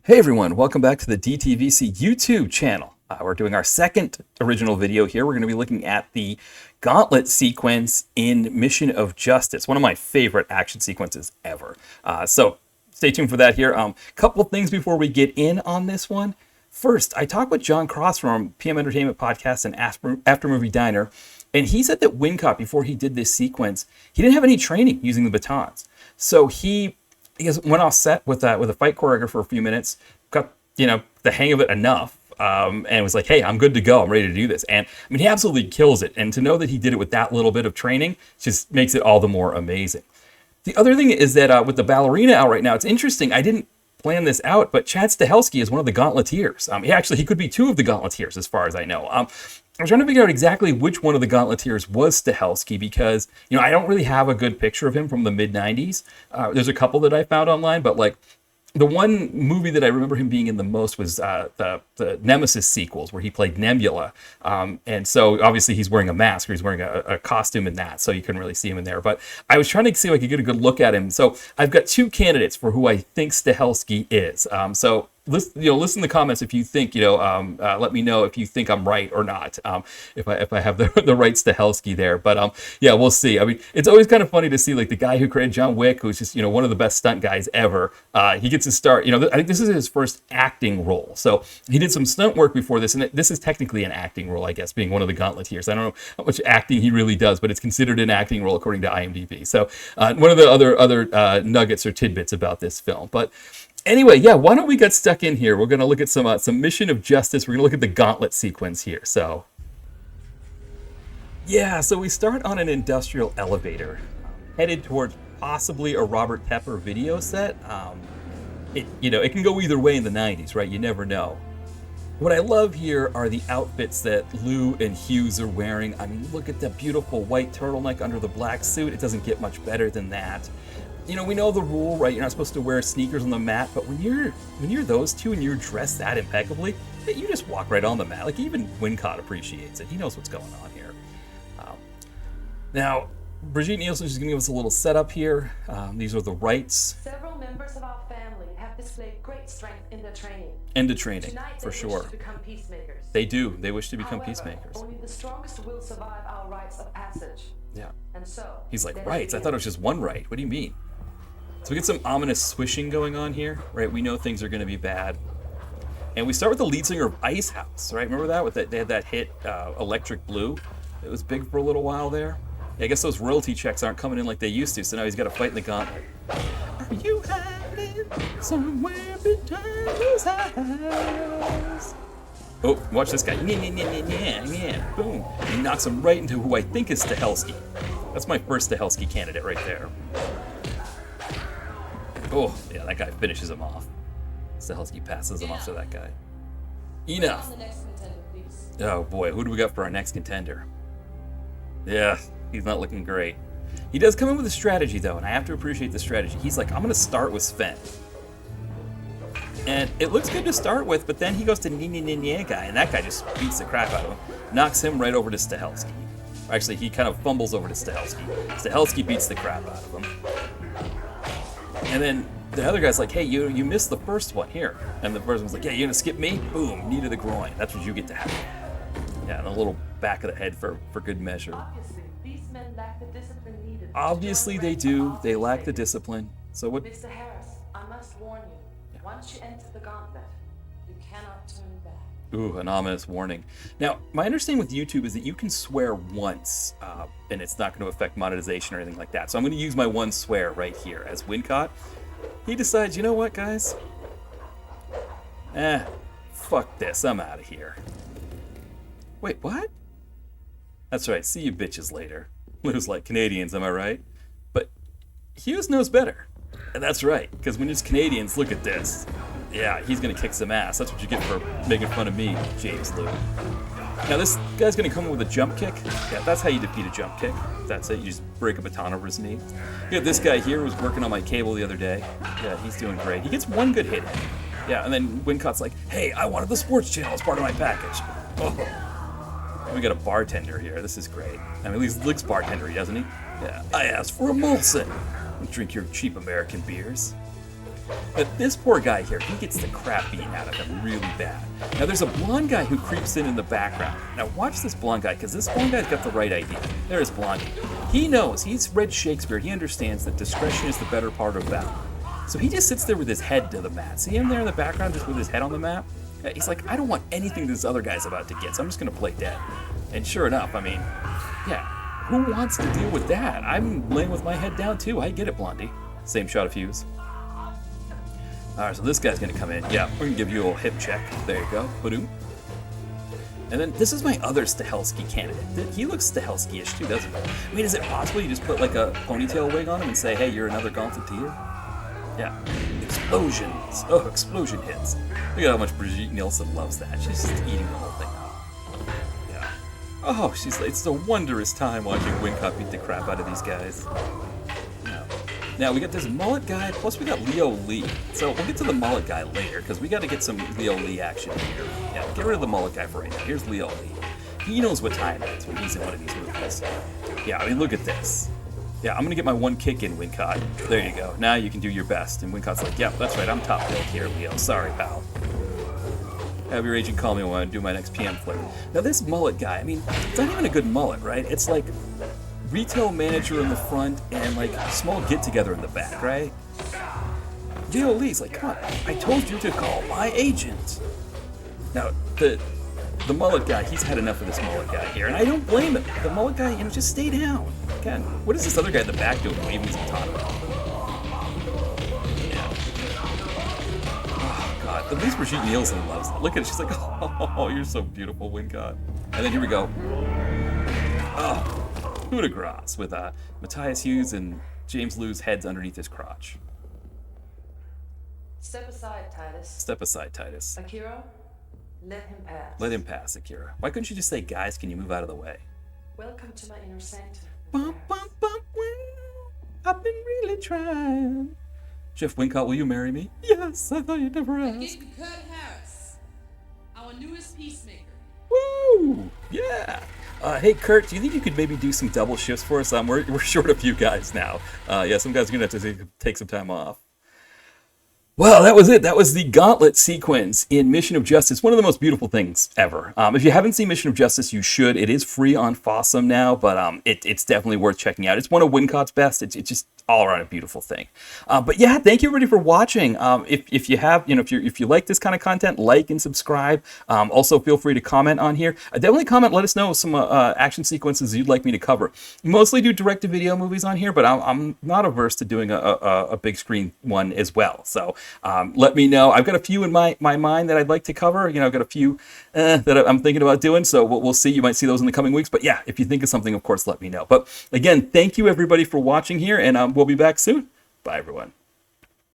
Hey everyone, welcome back to the DTVC YouTube channel. We're doing our second original video here. We're going to be looking at the Gauntlet sequence in Mission of Justice, one of my favorite action sequences ever. So stay tuned for that here. Couple things before we get in on this one. First, I talked with John Cross from PM Entertainment Podcast and After Movie Diner, and he said that Wincott, before he did this sequence, he didn't have any training using the batons. So he went off set with a fight choreographer for a few minutes, got the hang of it enough, and was like, "Hey, I'm good to go. I'm ready to do this." And I mean, he absolutely kills it. And to know that he did it with that little bit of training just makes it all the more amazing. The other thing is that with the ballerina out right now, it's interesting. I didn't plan this out, but Chad Stahelski is one of the Gauntleteers. He could be two of the Gauntleteers, as far as I know. I'm trying to figure out exactly which one of the Gauntleteers was Stahelski because, I don't really have a good picture of him from the mid-90s. There's a couple that I found online, but like the one movie that I remember him being in the most was the Nemesis sequels where he played Nebula. And so obviously he's wearing a mask, or he's wearing a costume in that, so you couldn't really see him in there. But I was trying to see if I could get a good look at him. So I've got two candidates for who I think Stahelski is. So listen in the comments if you think, let me know if you think I'm right or not, if I have the right Stahelski there. But yeah, we'll see. I mean, it's always kind of funny to see like the guy who created John Wick, who's just, one of the best stunt guys ever. He gets to start, I think this is his first acting role. So he did some stunt work before this, and this is technically an acting role, I guess, being one of the Gauntleteers. I don't know how much acting he really does, but it's considered an acting role according to IMDb. So one of the other nuggets or tidbits about this film. But anyway, yeah, why don't we get stuck in here? We're going to look at some Mission of Justice. We're going to look at the Gauntlet sequence here. So, yeah, so we start on an industrial elevator, headed towards possibly a Robert Tepper video set. It can go either way in the 90s, right? You never know. What I love here are the outfits that Lou and Hughes are wearing. I mean, look at that beautiful white turtleneck under the black suit. It doesn't get much better than that. We know the rule, right? You're not supposed to wear sneakers on the mat, but when you're those two and you're dressed that impeccably, you just walk right on the mat. Like, even Wincott appreciates it. He knows what's going on here. Now, Brigitte Nielsen is going to give us a little setup here. These are the rights. Several members of our family have displayed great strength in their training. Tonight, for sure. Wish to become peacemakers. They do. They wish to become However, peacemakers. Only the strongest will survive our rites of passage. Yeah. And so He's like, rights? I thought it was just one right. What do you mean? So we get some ominous swishing going on here, right? We know things are going to be bad. And we start with the lead singer of Ice House, right? Remember that? They had that hit, Electric Blue. It was big for a little while there. I guess those royalty checks aren't coming in like they used to, so now he's got to fight in the Gauntlet. Are you hiding somewhere behind those eyes? Oh, watch this guy. Yeah. Boom. He knocks him right into who I think is Stahelski. That's my first Stahelski candidate right there. Oh, yeah, that guy finishes him off. Stahelski passes him off to that guy. Enough. Oh boy, who do we got for our next contender? Yeah, he's not looking great. He does come in with a strategy though, and I have to appreciate the strategy. He's like, I'm gonna start with Sven. And it looks good to start with, but then he goes to Nya guy, and that guy just beats the crap out of him. Knocks him right over to Stahelski. Actually, he kind of fumbles over to Stahelski. Stahelski beats the crap out of him. And then the other guy's like, hey, you missed the first one here. And the person's like, yeah, you're gonna skip me? Boom, knee to the groin. That's what you get to have. Yeah, and a little back of the head for good measure. Obviously, these men lack the discipline needed. Obviously they do. They lack the discipline. So what? Mr. Harris, I must warn you. Yeah. Once you enter the Gauntlet, you cannot turn back. Ooh, an ominous warning. Now, my understanding with YouTube is that you can swear once, and it's not going to affect monetization or anything like that. So I'm going to use my one swear right here. As Wincott, he decides, you know what, guys? Fuck this. I'm out of here. Wait, what? That's right. See you bitches later. Lou's like, Canadians, am I right? But Hughes knows better. And that's right, because when it's Canadians, look at this. Yeah, he's going to kick some ass. That's what you get for making fun of me, James Lou. Now, this guy's going to come in with a jump kick. Yeah, that's how you defeat a jump kick. That's it. You just break a baton over his knee. Yeah, this guy here was working on my cable the other day. Yeah, he's doing great. He gets one good hit in. Yeah, and then Wincott's like, hey, I wanted the sports channel as part of my package. Oh. We got a bartender here. This is great. I mean, at least Lick's bartender, doesn't he? Yeah, I asked for a Molson. Drink your cheap American beers. But this poor guy here, he gets the crap beaten out of him really bad. Now there's a blonde guy who creeps in the background. Now watch this blonde guy, because this blonde guy's got the right idea. There's Blondie. He knows, he's read Shakespeare, he understands that discretion is the better part of valor. So he just sits there with his head to the mat. See him there in the background just with his head on the mat? He's like, I don't want anything this other guy's about to get, so I'm just going to play dead. And sure enough, I mean, yeah, who wants to deal with that? I'm laying with my head down too. I get it, Blondie. Same shot of Hughes. Alright, so this guy's going to come in. Yeah, we're going to give you a little hip check. There you go. Ba-doom. And then this is my other Stahelski candidate. He looks Stahelski-ish too, doesn't he? I mean, is it possible you just put like a ponytail wig on him and say, hey, you're another Gauntleteer? Yeah. Explosions. Oh, explosion hits. Look at how much Brigitte Nielsen loves that. She's just eating the whole thing up. Yeah. Oh, it's a wondrous time watching Wincott beat the crap out of these guys. Now, we got this mullet guy, plus we got Leo Lee. So we'll get to the mullet guy later, because we got to get some Leo Lee action here. Yeah, get rid of the mullet guy for right now. Here's Leo Lee. He knows what time it is when he's in one of these movies. Yeah, I mean, look at this. Yeah, I'm going to get my one kick in, Wincott. There you go. Now you can do your best. And Wincott's like, yeah, that's right, I'm top billed here, Leo. Sorry, pal. Have your agent call me when I do my next PM flick. Now, this mullet guy, I mean, it's not even a good mullet, right? It's like retail manager in the front and like small get-together in the back, right? Leo Lee's like, come on, I told you to call my agent. Now, the mullet guy, he's had enough of this mullet guy here, and I don't blame him. The mullet guy, just stay down. Again, what is this other guy in the back doing waving some tauntaun? Yeah. Oh, God. At least Brigitte Nielsen loves it. Look at it. She's like, oh, you're so beautiful, Wincott. And then here we go. Oh. Coup de grace with Matthias Hughes and James Liu's heads underneath his crotch. Step aside, Titus. Step aside, Titus. Akira, let him pass. Let him pass, Akira. Why couldn't you just say, guys, can you move out of the way? Welcome to my inner sanctum. Bum, bum, bum, well, I've been really trying. Jeff Wincott, will you marry me? Yes, I thought you'd never ask. Getting Kurt Harris, our newest peacemaker. Woo! Yeah! Hey, Kurt, do you think you could maybe do some double shifts for us? We're short a few guys now. Yeah, some guys are going to have to take some time off. Well, that was it. That was the Gauntlet sequence in Mission of Justice. One of the most beautiful things ever. If you haven't seen Mission of Justice, you should. It is free on Fossum now, but it's definitely worth checking out. It's one of Wincott's best. It's just all around a beautiful thing. But yeah, thank you everybody for watching. If you have, if you like this kind of content, like and subscribe. Also, feel free to comment on here. Definitely comment. Let us know some action sequences you'd like me to cover. Mostly do direct-to-video movies on here, but I'm not averse to doing a big screen one as well. So let me know. I've got a few in my mind that I'd like to cover. I've got a few that I'm thinking about doing. So we'll see. You might see those in the coming weeks. But yeah, if you think of something, of course, let me know. But again, thank you everybody for watching here, and we'll be back soon. Bye, everyone.